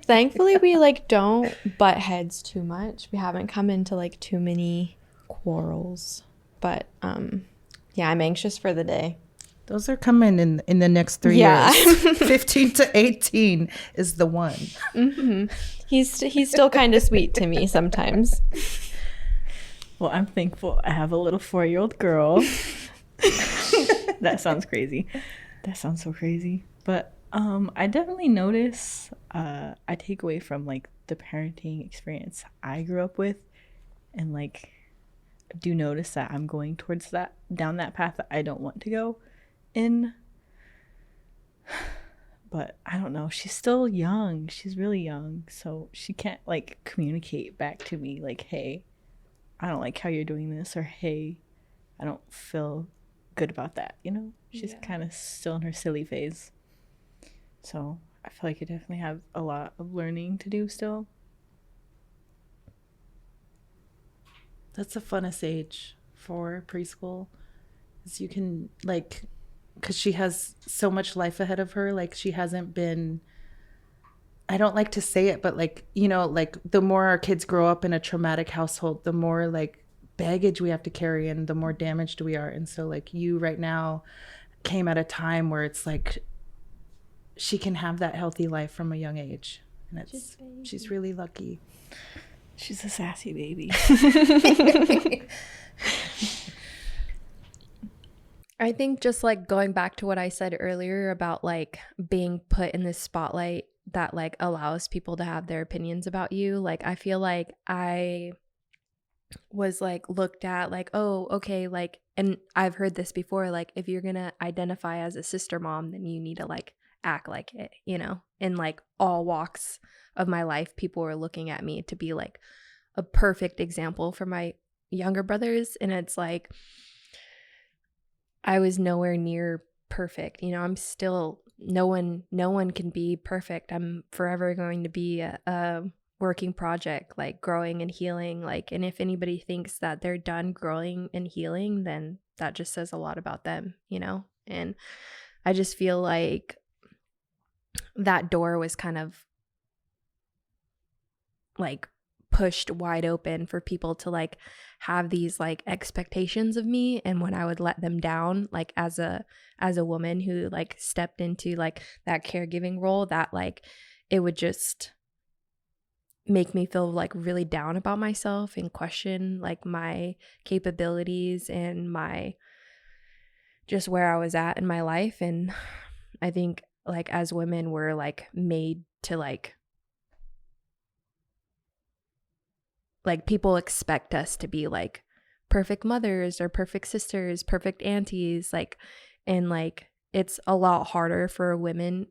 Thankfully, we like don't butt heads too much. We haven't come into like too many quarrels, but yeah, I'm anxious for the day. Those are coming in the next 3 Yeah. years. 15 to 18 is the one. Mm-hmm. He's still kind of sweet to me sometimes. Well, I'm thankful I have a little 4-year-old girl. That sounds crazy. That sounds so crazy. But I definitely notice I take away from like the parenting experience I grew up with, and like I do notice that I'm going towards that, down that path that I don't want to go in. But I don't know, she's still young. She's really young, so she can't like communicate back to me like, hey, I don't like how you're doing this, or hey, I don't feel good about that, you know? She's kind of still in her silly phase. So I feel like I definitely have a lot of learning to do still. That's the funnest age for preschool. Is you can like, because she has so much life ahead of her. Like she hasn't been I don't like to say it, but like, you know, like the more our kids grow up in a traumatic household, the more like baggage we have to carry and the more damaged we are. And so like you right now came at a time where it's like she can have that healthy life from a young age. And she's really lucky. She's a sassy baby. I think just like going back to what I said earlier about like being put in this spotlight that like allows people to have their opinions about you. Like I feel like I was like looked at like, oh, okay, like, and I've heard this before, like if you're gonna identify as a sister mom, then you need to like act like it, you know? In like all walks of my life, people were looking at me to be like a perfect example for my younger brothers. And it's like I was nowhere near perfect. You know, I'm still no one can be perfect. I'm forever going to be a working project, like growing and healing. Like, and if anybody thinks that they're done growing and healing, then that just says a lot about them, you know? And I just feel like that door was kind of like pushed wide open for people to like have these like expectations of me, and when I would let them down, like as a woman who like stepped into like that caregiving role, that like it would just make me feel like really down about myself and question like my capabilities and my just where I was at in my life. And I think like as women we're like made to like people expect us to be like perfect mothers or perfect sisters, perfect aunties, like, and like it's a lot harder for women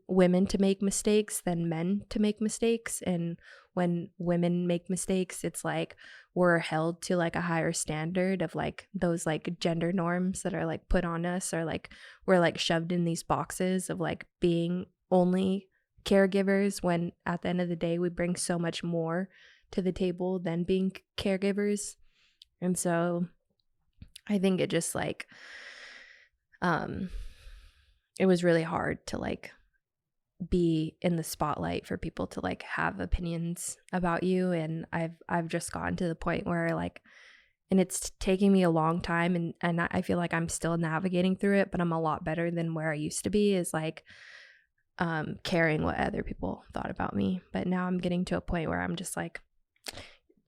to make mistakes than men to make mistakes. And when women make mistakes, it's like we're held to like a higher standard of like those like gender norms that are like put on us, or like we're like shoved in these boxes of like being only caregivers, when at the end of the day we bring so much more to the table than being caregivers. And so I think it just like it was really hard to like be in the spotlight for people to like have opinions about you. And I've just gotten to the point where like, and it's taking me a long time, and I feel like I'm still navigating through it, but I'm a lot better than where I used to be, is like caring what other people thought about me. But now I'm getting to a point where I'm just like,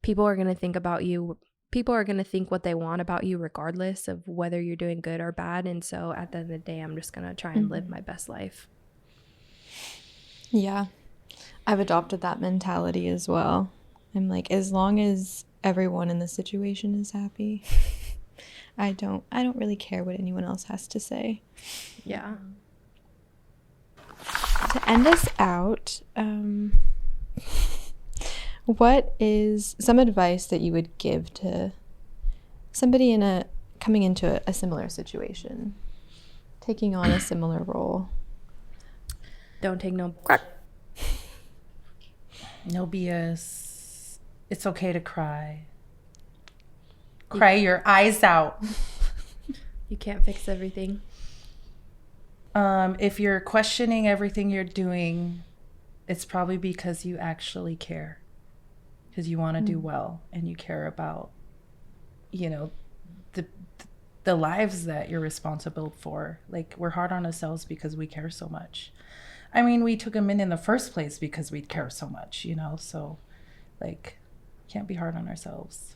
people are going to think about you. People are going to think what they want about you regardless of whether you're doing good or bad. And so at the end of the day, I'm just going to try and live my best life. Yeah. I've adopted that mentality as well. I'm like, as long as everyone in the situation is happy, I don't really care what anyone else has to say. Yeah. To end us out, what is some advice that you would give to somebody coming into a similar situation, taking on a similar role? Don't take no crap. No BS. It's okay to cry. Cry your eyes out. You can't fix everything. If you're questioning everything you're doing, it's probably because you actually care. Because you want to do well, and you care about, you know, the lives that you're responsible for. Like, we're hard on ourselves because we care so much. I mean, we took them in the first place because we care so much, you know? So, like, can't be hard on ourselves.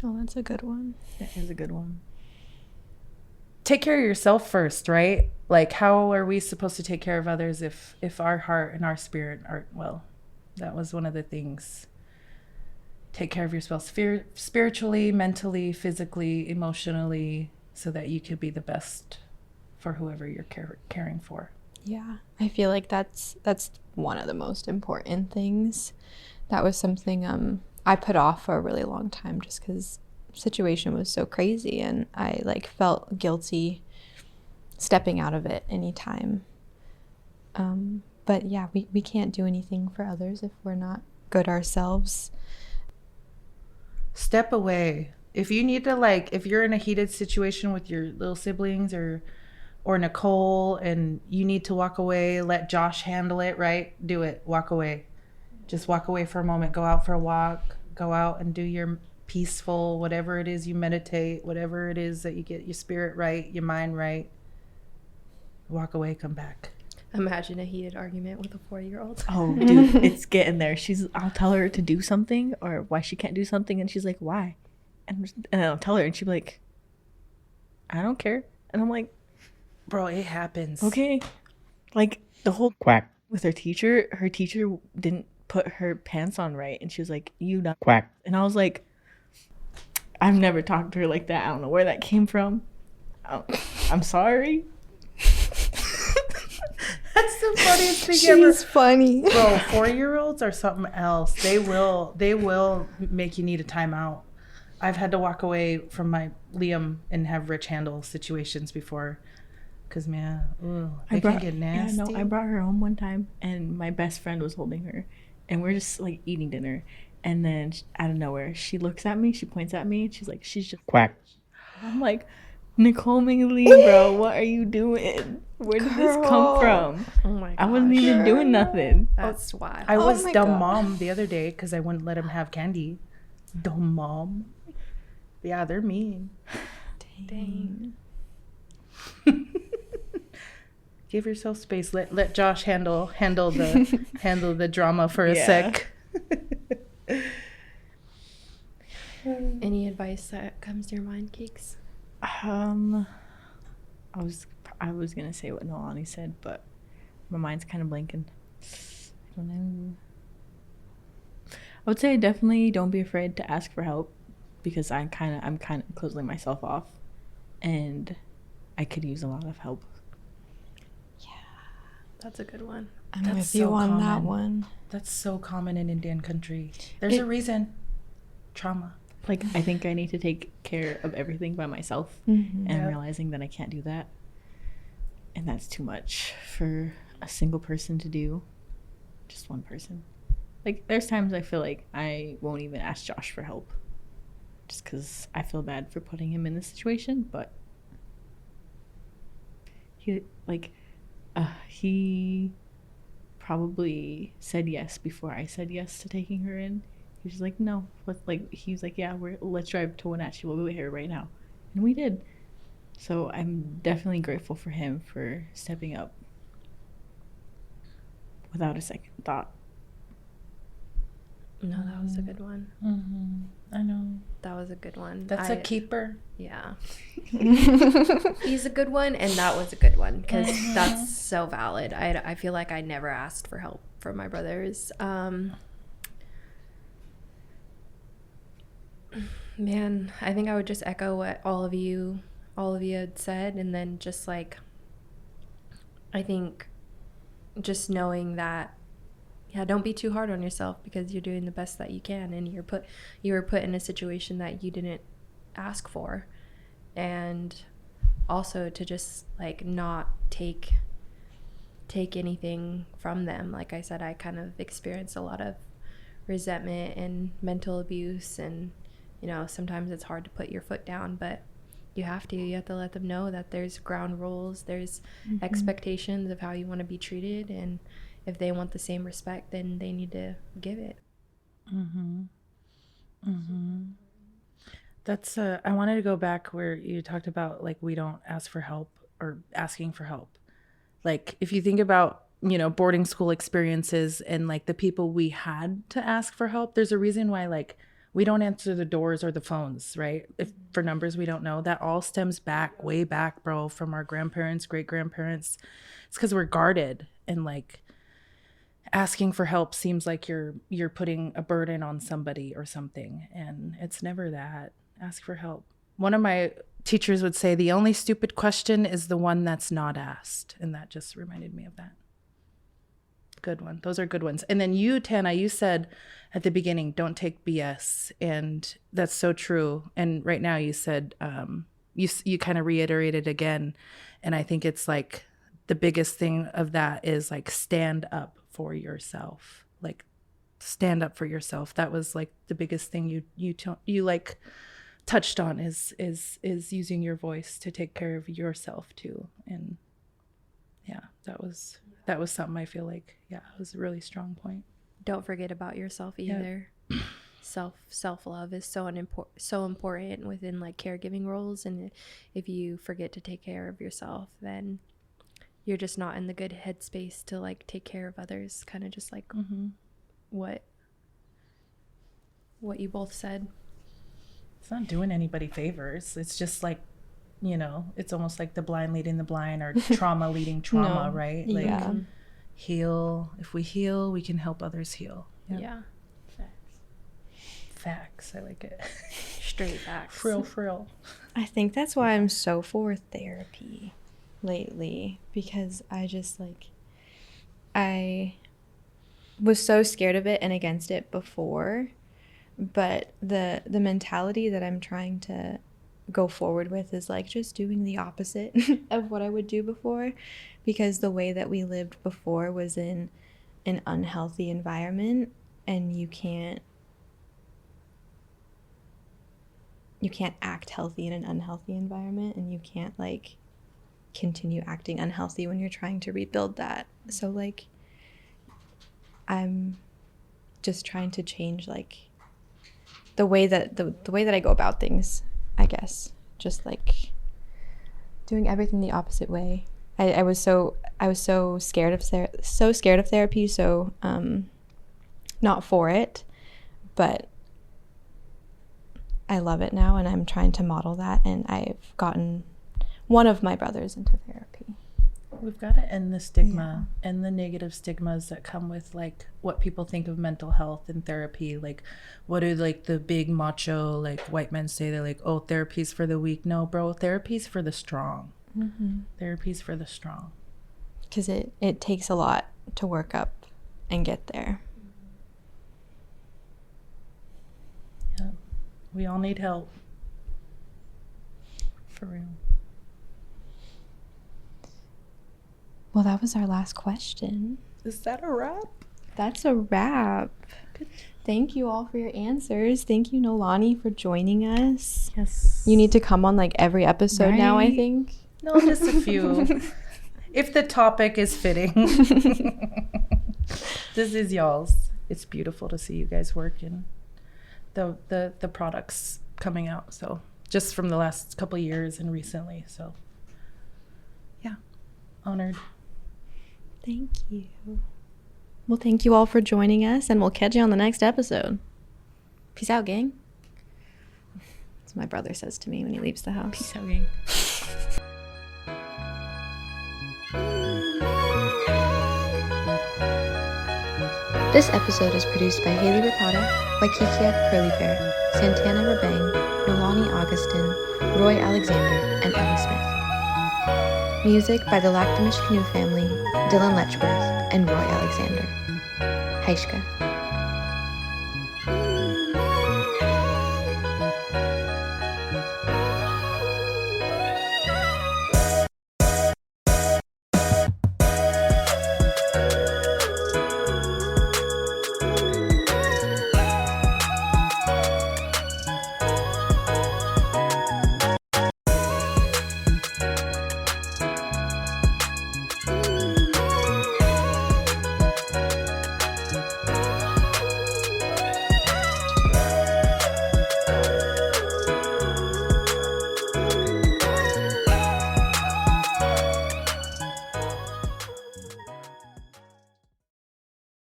Oh, that's a good one. That is a good one. Take care of yourself first, right? Like, how are we supposed to take care of others if our heart and our spirit aren't well? That was one of the things. Take care of yourself spiritually, mentally, physically, emotionally, so that you could be the best for whoever you're caring for. Yeah, I feel like that's one of the most important things. That was something I put off for a really long time, just because the situation was so crazy, and I like felt guilty stepping out of it anytime. But yeah, we can't do anything for others if we're not good ourselves. Step away. If you need to, like, if you're in a heated situation with your little siblings or or Nicole, and you need to walk away, let Josh handle it, right? Do it. Walk away. Just walk away for a moment. Go out for a walk. Go out and do your peaceful, whatever it is you meditate, whatever it is that you get your spirit right, your mind right. Walk away, come back. Imagine a heated argument with a 4-year-old. Oh, dude, it's getting there. I'll tell her to do something or why she can't do something, and she's like, why? And I'll tell her, and she'll be like, I don't care. And I'm like, Bro, it happens. okay. Like, the whole quack with her teacher didn't put her pants on right, and she was like, you not quack. And I was like, I've never talked to her like that. I don't know where that came from. I'm sorry. That's the funniest thing ever. She's funny. Bro, 4-year-olds are something else. They will make you need a timeout. I've had to walk away from my Liam and have Rich handle situations before. Because, man, they can get nasty. Yeah, no, I brought her home one time, and my best friend was holding her. And we're just, like, eating dinner. And then, out of nowhere, she looks at me, she points at me, and she's like, she's just quack. I'm like, Nicole Mingley, bro, what are you doing? Where did this come from? Oh my god. I wasn't even doing nothing. That's wild. I was my dumb gosh. mom the other day because I wouldn't let him have candy. Dumb mom. Yeah, they're mean. Dang. Give yourself space. Let Josh handle the drama for a sec. Any advice that comes to your mind, Cakes? I was gonna say what Nolani said, but my mind's kind of blanking. I don't know. I would say definitely don't be afraid to ask for help, because I'm kind of closing myself off, and I could use a lot of help. That's a good one. I'm That's with you so on that common. one. That's so common in Indian country. There's a reason. Trauma. Like, I think I need to take care of everything by myself, Mm-hmm. and I'm realizing that I can't do that, and that's too much for a single person to do. Just one person. Like, there's times I feel like I won't even ask Josh for help, just because I feel bad for putting him in this situation. But he probably said yes before I said yes to taking her in. He was like, no, he was like, yeah, let's drive to Wenatchee. We'll be here right now. And we did. So I'm definitely grateful for him for stepping up without a second thought. No, that was a good one. Mm-hmm. I know. That was a good one. That's a keeper. Yeah. He's a good one, and that was a good one, because that's so valid. I feel like I never asked for help from my brothers. Man, I think I would just echo what all of you had said, and then just like, I think just knowing that, yeah, don't be too hard on yourself, because you're doing the best that you can, and you were put in a situation that you didn't ask for. And also to just like not take anything from them. Like I said, I kind of experienced a lot of resentment and mental abuse, and sometimes it's hard to put your foot down, but you have to let them know that there's ground rules, there's expectations of how you want to be treated, and if they want the same respect, then they need to give it. That's I wanted to go back where you talked about, like, we don't ask for help or asking for help. Like, if you think about, boarding school experiences and like the people we had to ask for help, there's a reason why, like, we don't answer the doors or the phones, right? If for numbers we don't know, that all stems back, way back, bro, from our grandparents, great grandparents. It's because we're guarded, and like, asking for help seems like you're putting a burden on somebody or something, and it's never that. Ask for help. One of my teachers would say, the only stupid question is the one that's not asked, and that just reminded me of that. Good one. Those are good ones. And then you, Tana, you said at the beginning, don't take BS, and that's so true. And right now you said you kind of reiterated again, and I think it's like the biggest thing of that is like, stand up for yourself. Like, stand up for yourself. That was like the biggest thing you like touched on is using your voice to take care of yourself too. And yeah, that was something I feel like, yeah, it was a really strong point. Don't forget about yourself either. Self-love is so important within like caregiving roles, and if you forget to take care of yourself, then you're just not in the good headspace to like take care of others, kind of just like what you both said. It's not doing anybody favors. It's just like, you know, it's almost like the blind leading the blind, or trauma leading trauma. No. Right? Like, Yeah. Heal. If we heal, we can help others heal. Yep. Yeah. Facts. I like it. Straight facts. Frill. I think that's why I'm so for therapy lately, because I just like, I was so scared of it and against it before, but the mentality that I'm trying to go forward with is like just doing the opposite of what I would do before, because the way that we lived before was in an unhealthy environment, and you can't act healthy in an unhealthy environment, and you can't like continue acting unhealthy when you're trying to rebuild that. So like I'm just trying to change like the way that the way that I go about things, I guess. Just like doing everything the opposite way. I was so scared of therapy, so not for it, but I love it now, and I'm trying to model that, and I've gotten one of my brothers into therapy. We've got to end the stigma and the negative stigmas that come with like what people think of mental health and therapy. Like, what do like the big macho like white men say? They're like, oh, therapy's for the weak. No, bro, therapy's for the strong. Therapy's for the strong. Because it takes a lot to work up and get there. Yeah, we all need help. For real. Well, that was our last question. Is that a wrap? That's a wrap. Good. Thank you all for your answers. Thank you, Nolani, for joining us. Yes. You need to come on like every episode now, I think. No, just a few. If the topic is fitting. This is y'all's. It's beautiful to see you guys work and the products coming out. So just from the last couple of years and recently. So yeah, honored. Thank you. Well, thank you all for joining us, and we'll catch you on the next episode. Peace out, gang. That's what my brother says to me when he leaves the house. Peace out, gang. This episode is produced by Haley Rapata, Waikikia Curly Bear, Santana Rabang, Nolani Augustin, Roy Alexander, and Ellie Smith. Music by the Lactamish Canoe family, Dylan Letchworth, and Roy Alexander. Haishka.